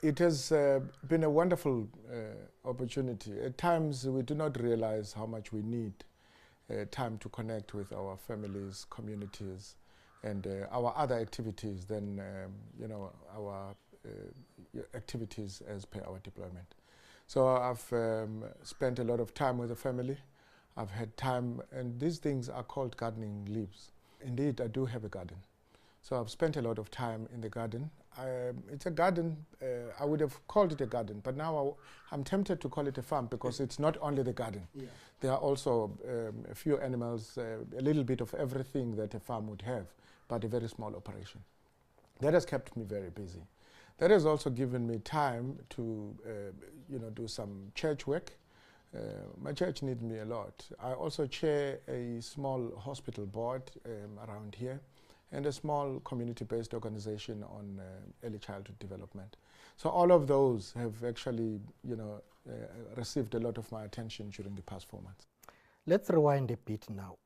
It has been a wonderful opportunity. At times we do not realize how much we need time to connect with our families, communities, and our other activities than our activities as per our deployment. So I've spent a lot of time with the family. I've had time, and these things are called gardening leaves. Indeed, I do have a garden. So I've spent a lot of time in the garden. It's a garden, I would have called it a garden, but now I'm tempted to call it a farm because it's not only the garden. Yeah. There are also a few animals, a little bit of everything that a farm would have, but a very small operation. That has kept me very busy. That has also given me time to do some church work. My church needs me a lot. I also chair a small hospital board around here, and a small community-based organization on early childhood development. So all of those have actually, received a lot of my attention during the past 4 months. Let's rewind a bit now.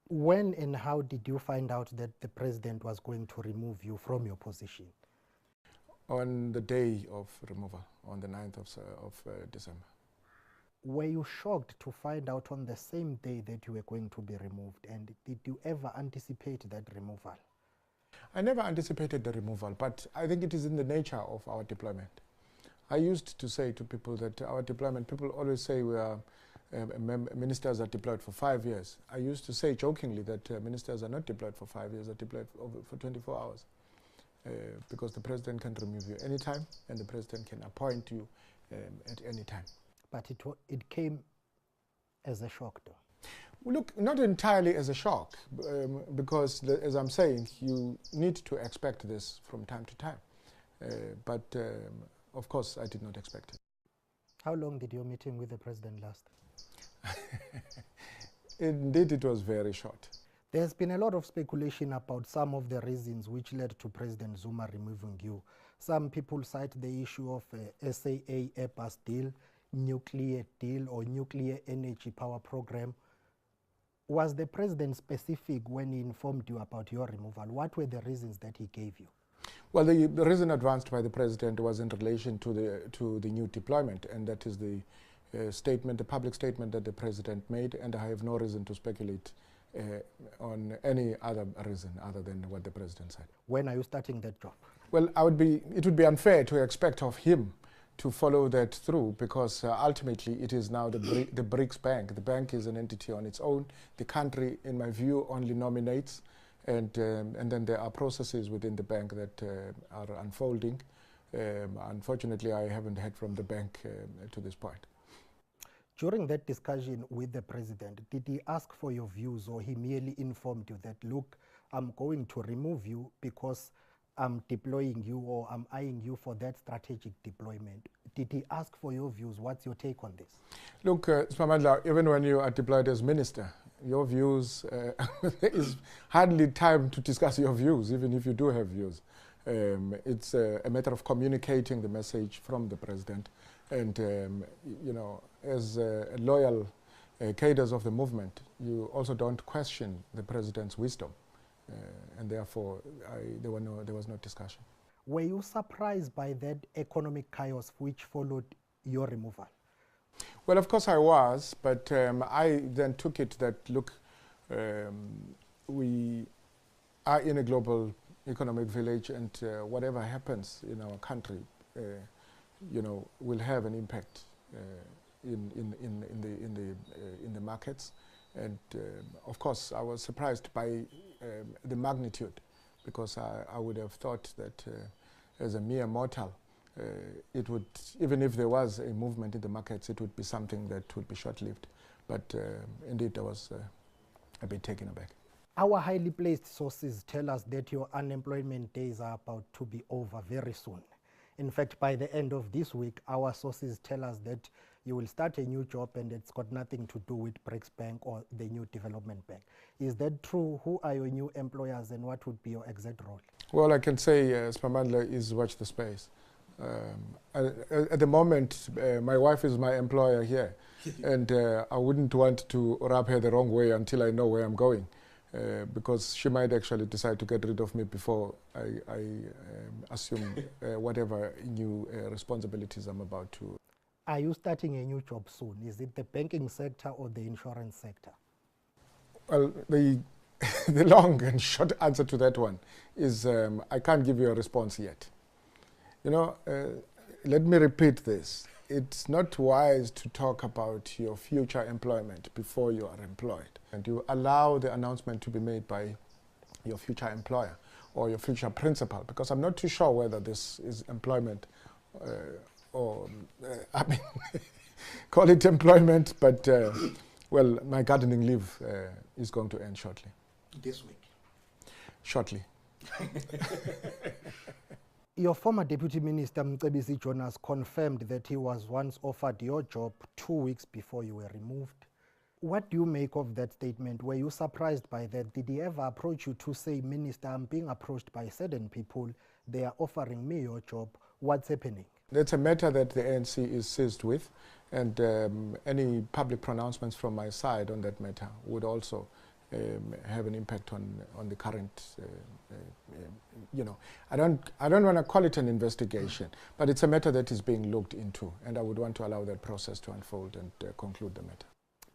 When and how did you find out that the president was going to remove you from your position? On the day of removal, on the 9th of December. Were you shocked to find out on the same day that you were going to be removed? And did you ever anticipate that removal? I never anticipated the removal, but I think it is in the nature of our deployment. I used to say to people that our deployment, people always say we are, ministers are deployed for 5 years. I used to say jokingly that ministers are not deployed for 5 years, are deployed for 24 hours. Because the president can remove you anytime, and the president can appoint you at any time. But it came as a shock, though. Well, look, not entirely as a shock, because, as I'm saying, you need to expect this from time to time. But, of course, I did not expect it. How long did your meeting with the president last? Indeed, it was very short. There's been a lot of speculation about some of the reasons which led to President Zuma removing you. Some people cite the issue of SAA Airbus deal, nuclear deal, or nuclear energy power program. Was the president specific when he informed you about your removal? What were the reasons that he gave you? Well, the reason advanced by the president was in relation to the new deployment, and that is the statement, the public statement that the president made, and I have no reason to speculate on any other reason other than what the president said. When are you starting that job? Well, it would be unfair to expect of him to follow that through, because ultimately it is now the BRICS Bank. The bank is an entity on its own. The country, in my view, only nominates, and then there are processes within the bank that are unfolding. Unfortunately, I haven't heard from the bank to this point. During that discussion with the president, did he ask for your views, or he merely informed you that, look, I'm going to remove you because I'm deploying you, or I'm eyeing you for that strategic deployment? Did he ask for your views? What's your take on this? Look, Nhlanhla, even when you are deployed as minister, your views, there is hardly time to discuss your views, even if you do have views. It's a matter of communicating the message from the president. And, as loyal cadres of the movement, you also don't question the president's wisdom. And therefore, there was no discussion. Were you surprised by that economic chaos which followed your removal? Well, of course I was, but I then took it that, look, we are in a global economic village, and whatever happens in our country, will have an impact in the markets. And of course, I was surprised by the magnitude, because I would have thought that as a mere mortal, it would, even if there was a movement in the markets, it would be something that would be short-lived. But indeed, I was a bit taken aback. Our highly placed sources tell us that your unemployment days are about to be over very soon. In fact, by the end of this week, our sources tell us that you will start a new job and it's got nothing to do with BRICS Bank or the new development bank. Is that true? Who are your new employers and what would be your exact role? Well, I can say, Nhlanhla, is watch the space. At the moment, my wife is my employer here, and I wouldn't want to rub her the wrong way until I know where I'm going. because she might actually decide to get rid of me before I assume whatever new responsibilities I'm about to. Are you starting a new job soon? Is it the banking sector or the insurance sector? Well, the long and short answer to that one is I can't give you a response yet. You know, let me repeat this. It's not wise to talk about your future employment before you are employed. And you allow the announcement to be made by your future employer or your future principal, because I'm not too sure whether this is employment or, I mean, call it employment, but, well, my gardening leave is going to end shortly. This week? Shortly. Your former Deputy Minister, Mcebisi Jonas, confirmed that he was once offered your job 2 weeks before you were removed. What do you make of that statement? Were you surprised by that? Did he ever approach you to say, Minister, I'm being approached by certain people, they are offering me your job, what's happening? That's a matter that the ANC is seized with, and any public pronouncements from my side on that matter would also have an impact on the current, you know, I don't want to call it an investigation, but it's a matter that is being looked into, and I would want to allow that process to unfold and conclude the matter.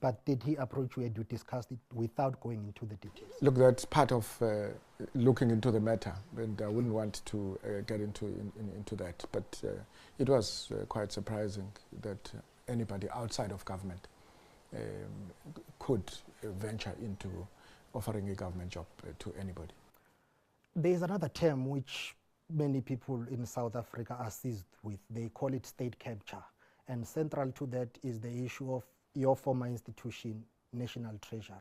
But did he approach you and you discussed it without going into the details? Look, that's part of looking into the matter, and I wouldn't want to get into that, but it was quite surprising that anybody outside of government could venture into offering a government job to anybody. There is another term which many people in South Africa are seized with. They call it state capture. And central to that is the issue of your former institution, National Treasury.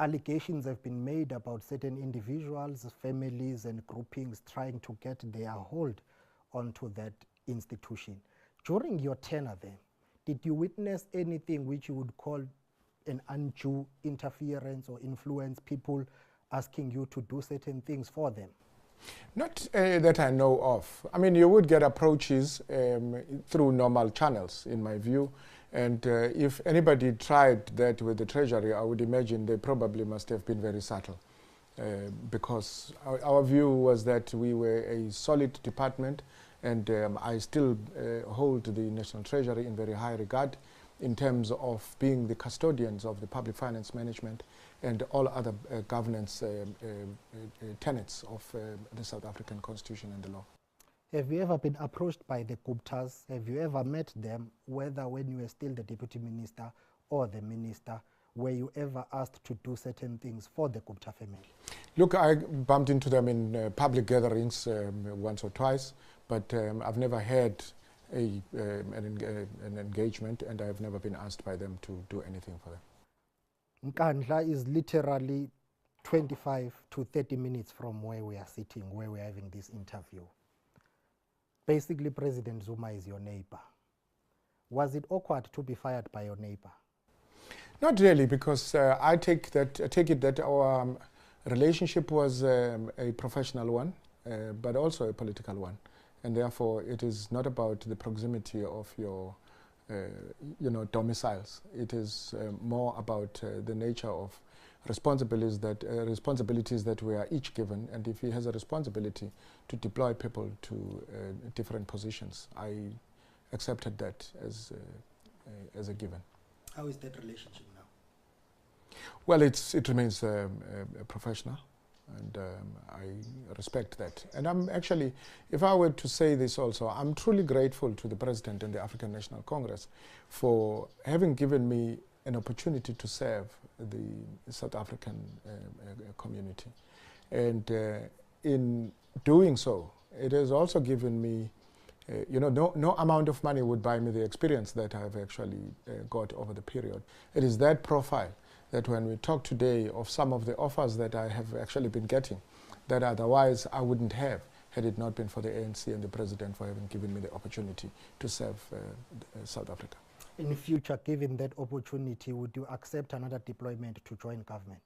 Allegations have been made about certain individuals, families and groupings trying to get their hold onto that institution. During your tenure there, did you witness anything which you would call an undue interference or influence, people asking you to do certain things for them? Not that I know of. I mean, you would get approaches through normal channels, in my view. And if anybody tried that with the Treasury, I would imagine they probably must have been very subtle. Because our view was that we were a solid department, and I still hold the National Treasury in very high regard in terms of being the custodians of the public finance management and all other governance tenets of the South African Constitution and the law. Have you ever been approached by the Guptas? Have you ever met them, whether when you were still the Deputy Minister or the Minister? Were you ever asked to do certain things for the Gupta family? Look, I bumped into them in public gatherings once or twice, but I've never had an engagement, and I've never been asked by them to do anything for them. Nhlanhla is literally 25 to 30 minutes from where we are sitting, where we are having this interview. Basically, President Zuma is your neighbor. Was it awkward to be fired by your neighbor? Not really, because I take it that our relationship was a professional one, but also a political one. And therefore, it is not about the proximity of your domiciles. It is more about the nature of responsibilities that we are each given. And if he has a responsibility to deploy people to different positions, I accepted that as a given. How is that relationship now? Well, it remains professional, and I respect that. And I'm actually, if I were to say this also, I'm truly grateful to the President and the African National Congress for having given me an opportunity to serve the South African community. And in doing so, it has also given me, no amount of money would buy me the experience that I've actually got over the period. It is that profile that when we talk today of some of the offers that I have actually been getting, that otherwise I wouldn't have, had it not been for the ANC and the President for having given me the opportunity to serve South Africa. In the future, given that opportunity, would you accept another deployment to join government?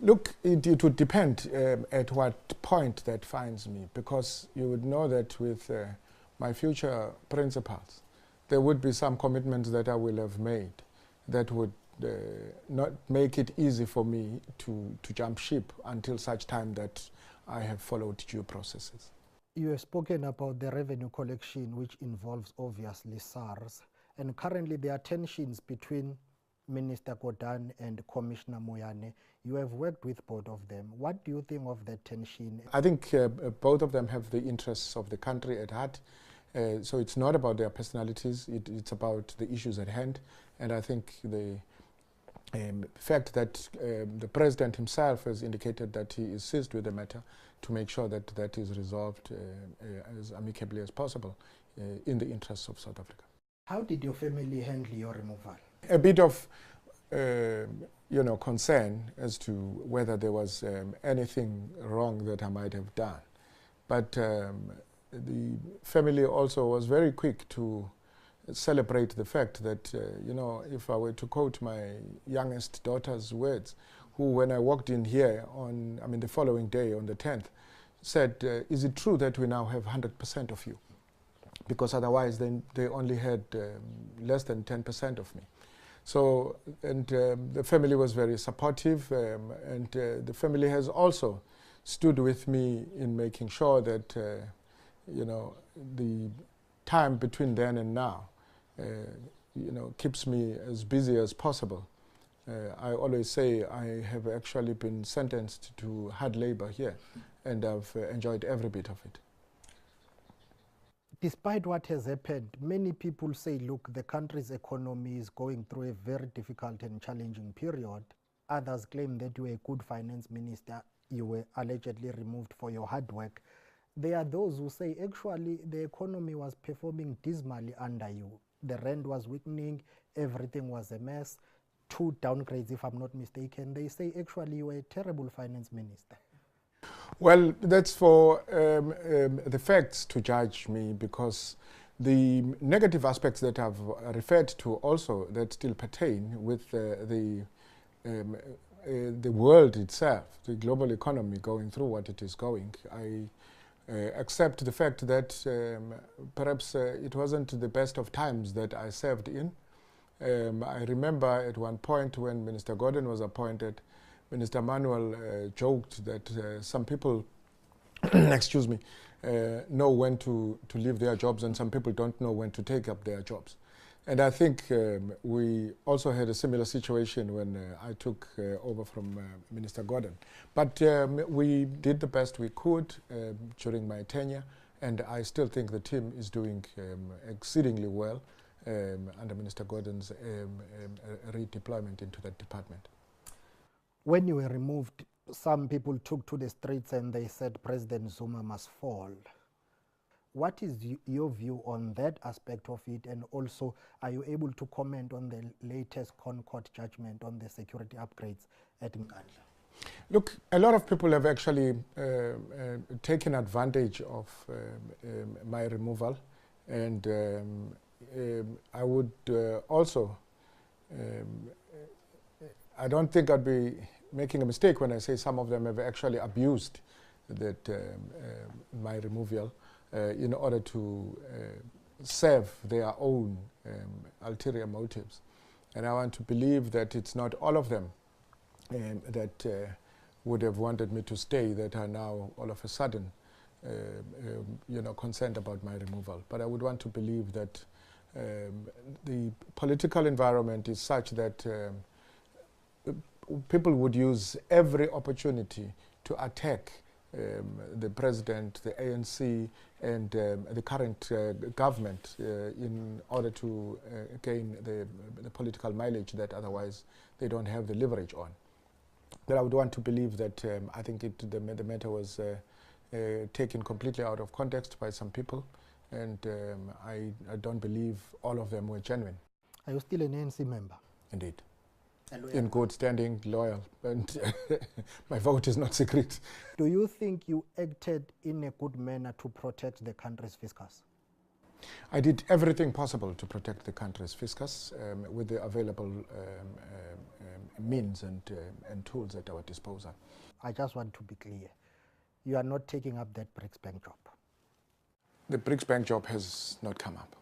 Look, it would depend at what point that finds me, because you would know that with my future principals, there would be some commitments that I will have made that would not make it easy for me to jump ship until such time that I have followed due processes. You have spoken about the revenue collection, which involves obviously SARS, and currently there are tensions between Minister Gordhan and Commissioner Moyane. You have worked with both of them. What do you think of that tension? I think both of them have the interests of the country at heart. So it's not about their personalities, it's about the issues at hand. And I think the fact that the President himself has indicated that he is seized with the matter to make sure that that is resolved as amicably as possible in the interests of South Africa. How did your family handle your removal? A bit of concern as to whether there was anything wrong that I might have done. But the family also was very quick to celebrate the fact that, if I were to quote my youngest daughter's words, who when I walked in here the following day on the 10th, said, is it true that we now have 100% of you? Because otherwise then they only had less than 10% of me. So, and the family was very supportive, and the family has also stood with me in making sure that, the time between then and now, keeps me as busy as possible. I always say I have actually been sentenced to hard labor here, and I've enjoyed every bit of it. Despite what has happened, many people say, look, the country's economy is going through a very difficult and challenging period. Others claim that you were a good finance minister, you were allegedly removed for your hard work. There are those who say, actually, the economy was performing dismally under you. The rand was weakening, everything was a mess. 2 downgrades, if I'm not mistaken. They say, actually, you were a terrible finance minister. Well, that's for the facts to judge me, because the negative aspects that I've referred to also that still pertain with the world itself, the global economy going through what it is going. I accept the fact that perhaps it wasn't the best of times that I served in. I remember at one point when Minister Gordhan was appointed, Minister Manuel joked that some people, excuse me, know when to leave their jobs and some people don't know when to take up their jobs. And I think we also had a similar situation when I took over from Minister Gordhan. But we did the best we could during my tenure, and I still think the team is doing exceedingly well under Minister Gordhan's redeployment into that department. When you were removed, some people took to the streets and they said President Zuma must fall. What is your view on that aspect of it? And also, are you able to comment on the latest Concord judgment on the security upgrades at Nhlanhla? Look, a lot of people have actually taken advantage of my removal, and I would also, I don't think I'd be making a mistake when I say some of them have actually abused that my removal in order to serve their own ulterior motives. And I want to believe that it's not all of them that would have wanted me to stay that are now all of a sudden concerned about my removal. But I would want to believe that the political environment is such that people would use every opportunity to attack the president, the ANC, and the current government in order to gain the political mileage that otherwise they don't have the leverage on. But I would want to believe that I think the matter was taken completely out of context by some people, and I don't believe all of them were genuine. Are you still an ANC member? Indeed. In good standing, loyal, and my vote is not secret. Do you think you acted in a good manner to protect the country's fiscus? I did everything possible to protect the country's fiscus with the available means and tools at our disposal. I just want to be clear. You are not taking up that BRICS Bank job? The BRICS Bank job has not come up.